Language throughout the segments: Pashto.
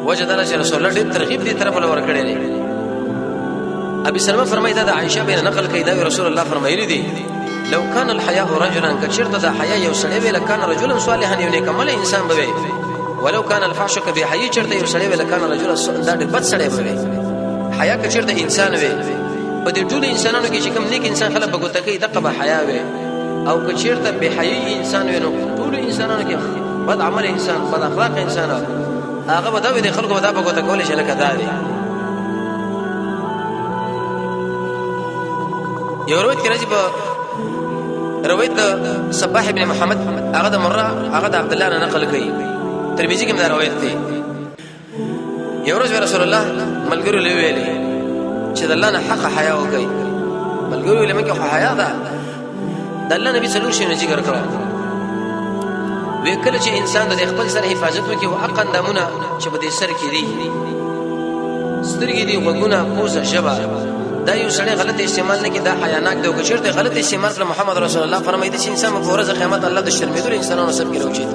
وجدنا رسول الله ډېر ترغیب دي طرف له ورکړي دي. ابي سلمہ فرمایي دا عائشه بن نقل کوي دا رسول الله فرمایلی دي لو كان الحياء رجلا كشرط ذا حياء یو سړی ویل کان رجلا صالحا یو نیک عمل انسان به ولو كان الفحش كبحيي چرته یو سړی ویل کان رجلا دا ډېر بد سړی به حیا کچرته انسان وي په دې ټول انسانانو کې چې کوم نیک انسان خلک بګوت کوي دغه به حیا وي او کچرته بحيي انسان وي نو ټول انسانانو کې بد عمل انسان بد اخلاق انسان هغه به دا وي خلکو به دا بګوت کول شي لکه دا دي. یو روایت کې راځي په روایت صباح ابن محمد هغه د مره هغه د عبد الله نه نقل کوي ترمذی کې دا روایت دی. یو ورځ رسول الله ملګرو له ویلي چې د الله نه حق حیا وکړي ملګرو له مکه حیا ده د الله نبی صلی الله علیه وسلم ذکر کړو وکړه چې انسان د خپل سر حفاظت وکړي او حق اندامونه چې په دې سر کې دي سترګې دي وګونه پوزه ژبه دا یو سړی غلط استعمال نه کی دا حیاناک دی او چیرته غلط استعمال کړ محمد رسول الله فرمایي چې انسان په ورځ قیامت الله د شرمېدل انسانانو سب کې راوچي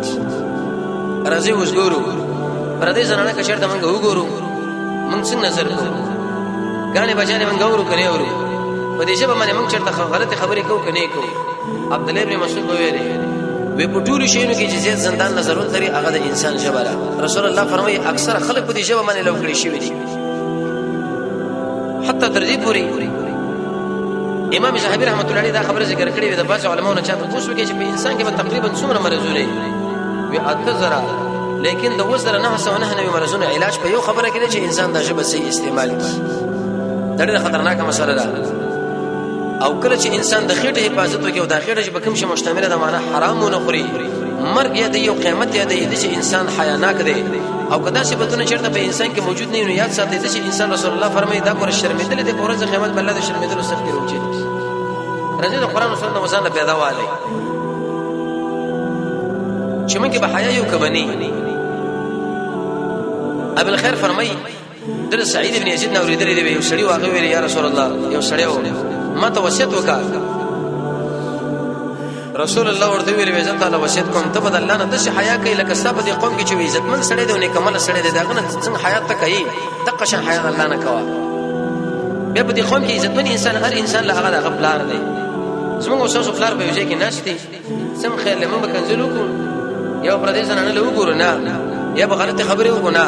راځي وګورو پر دې زنانه کې چیرته موږ وګورو موږ څنګه نظر کوو غاڼه بچانه موږ وګورو کني اورو په دې شپه باندې موږ چیرته غلط خبرې کوو کني کوو. عبد الله ابن مسعود ویلي وی په ټول شیونو کې چې زیات زندان نظرون لري هغه د انسان جبره رسول الله فرمایي اکثر خلک په دې شپه باندې لوکړي شي دي حتی ترجیح پوری. امام زاهبی رحمت الله علیه دا خبره ذکر کړې وي د بعض علماو نه چاته پوښتنه کوي چې په انسان کې به تقریبا څومره مرزونه وي اتذرا لیکن د وزر نه حسونه نه مرزونه علاج په یو خبره کې چې انسان د ژبه صحیح استعمال کړي دا ډېر خطرناکه مسله ده. او کله چې انسان د خېټه حفاظت وکړي او د خېټه چې به کوم شي مشتمله ده معنا حرام نه خوري مرګ یا د یو قیامت یا د چې انسان حیاناک دی او کدا چې بدونه چیرته په انسان کې موجود نه نو یاد ساتي چې انسان رسول الله فرمایي دا پر شرمېدل دي په ورځ قیامت بل د شرمېدل سخت روچي راځي د قران او سنت وزن پیدا والي چې موږ به حیا یو کبني. ابو الخير فرمایي در سعید ابن یزید نو ریدل دی یو سړی واغ ویل یا رسول الله یو سړی ما ته وصیت وکړ رسول الله ورته ویل عزت تعالی وصیت کوم ته بد الله نه د حیا کوي لکه ستاسو د قوم کې چې عزتمن سړی دی او نیکمل سړی دی داغه نه څنګه حیات ته کوي دغه شان حیا الله نه کوا بیا په دې قوم کې عزتمن انسان هر انسان له هغه غفلار دی زموږ اوسه خپلار به وجه کې ناشتي سم خیر له موږ کنځلو کو یو پردیس نه له وګورو نه یا به غلط خبرې وګورو نه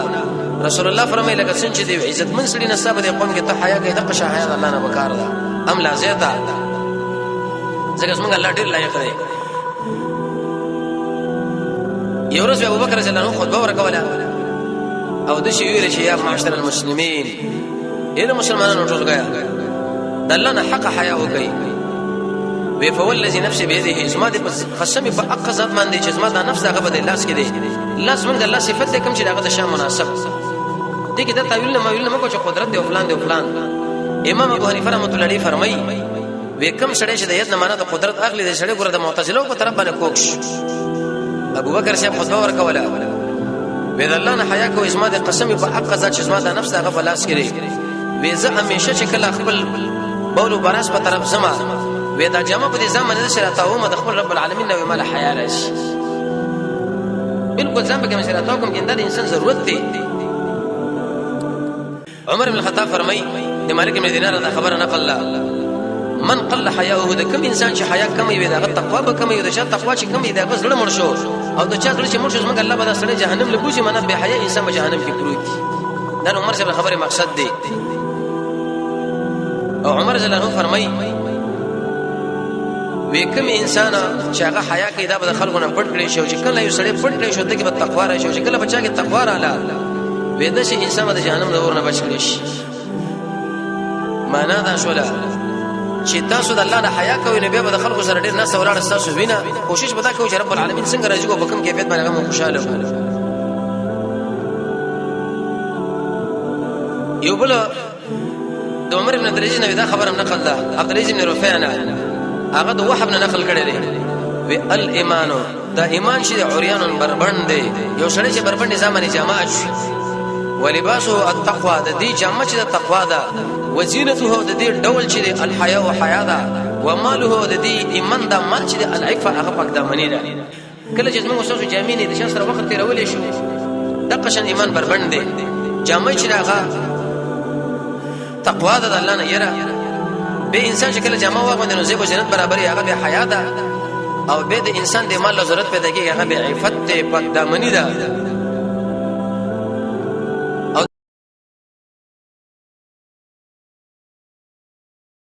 رسول الله فرمایي لکه څنګه چې دی عزتمن سړی نه ستاسو د قوم کې ته حیا کوي دغه شان حیا الله نه وکړ دا ام لا زیاته ځکه څنګه الله ډېر لایق دی. یو ورځ ابو بکر رضی الله عنه خطبه ورکوله او د شی ویل چې یا معاشر المسلمین اې مسلمانانو ټول غیا د الله نه حق حیا وکي وی فوالذي نفسي بيده زما د قسم په حق ذات باندې چې زما د نفس هغه بده لاس کې دی لاس موږ الله صفت دې کوم چې هغه د شان مناسب دي کې دا تعویل نه مایل نه کو چې قدرت دی او فلان دی او فلان. امام ابو حنیفه رحمۃ اللہ علیہ فرمایي وکم سړی چې د یت نه معنا د قدرت اخلي د سړی ګره د معتزله په طرف باندې کوکش. ابو بکر صاحب خطبه ورکوله وی د الله نه حیا کوي اسما د قسم په حق ذات چې اسما د نفس هغه بلاس کړي وی زه همیشه چې کله خپل بول او براس په طرف زما وی دا جامه په دې ځمانه د شرعت او د خپل رب العالمین نو مال حیا راشي بالکل ځم به شرعت او کوم کې د انسان ضرورت دی. عمر بن الخطاب فرمایي د مالک بن دینار دا خبره نقل من قل حیاؤه د کوم انسان چې حیا کم وي دا تقوا به کم وي دا چې تقوا چې کم وي دا غزړه مړ شو او دا چې غړي چې مړ شو موږ الله به دا سره جهنم له بوزي منه به حیا انسان به جهنم کې پروت دا عمر صاحب خبره مقصد دی. او عمر رضی الله عنه فرمایي وی کوم انسان چې هغه حیا کوي دا به خلکو نه پټ کړي شو چې کله یو سړی پټ کړي شو ته کې به تقوا راشي چې کله بچا کې تقوا رااله وې دا چې انسان د جهنم د اور نه بچ کړي شي. معنا دا شولا چې تاسو د الله نه حیا کوئ نو بیا به د خلکو سره ډیر نه سوراړ تاسو وینا کوشش ودا کوئ چې رب العالمین څنګه راځي کو بکم کیفیت باندې موږ خوشاله یو بل د عمر ابن درجه نه دا خبره نقل ده عبد العزيز بن رفيع نه هغه د وحب نه نقل کړي دي وی الايمان دا ایمان چې عریان بربند دی یو سړی چې بربند ځامنه جماعت ولباسه التقوى د دې جامه چې د تقوا ده وزینته د دې ډول چې د الحیا او حیا ده وماله د دې ایمان ده مال چې د العفه هغه پاک ده منی ده کله چې موږ اوسو جامې نه د شان سره وخت تیرولې شو د قشن ایمان بربند دی جامع چې هغه تقوا ده الله نه یره به انسان چې کله جامع واغوندي نو زه به جنت برابر هغه به حیا ده او به د انسان د مال ضرورت پیدا کیږي هغه به عفت ته پاک دامنی ده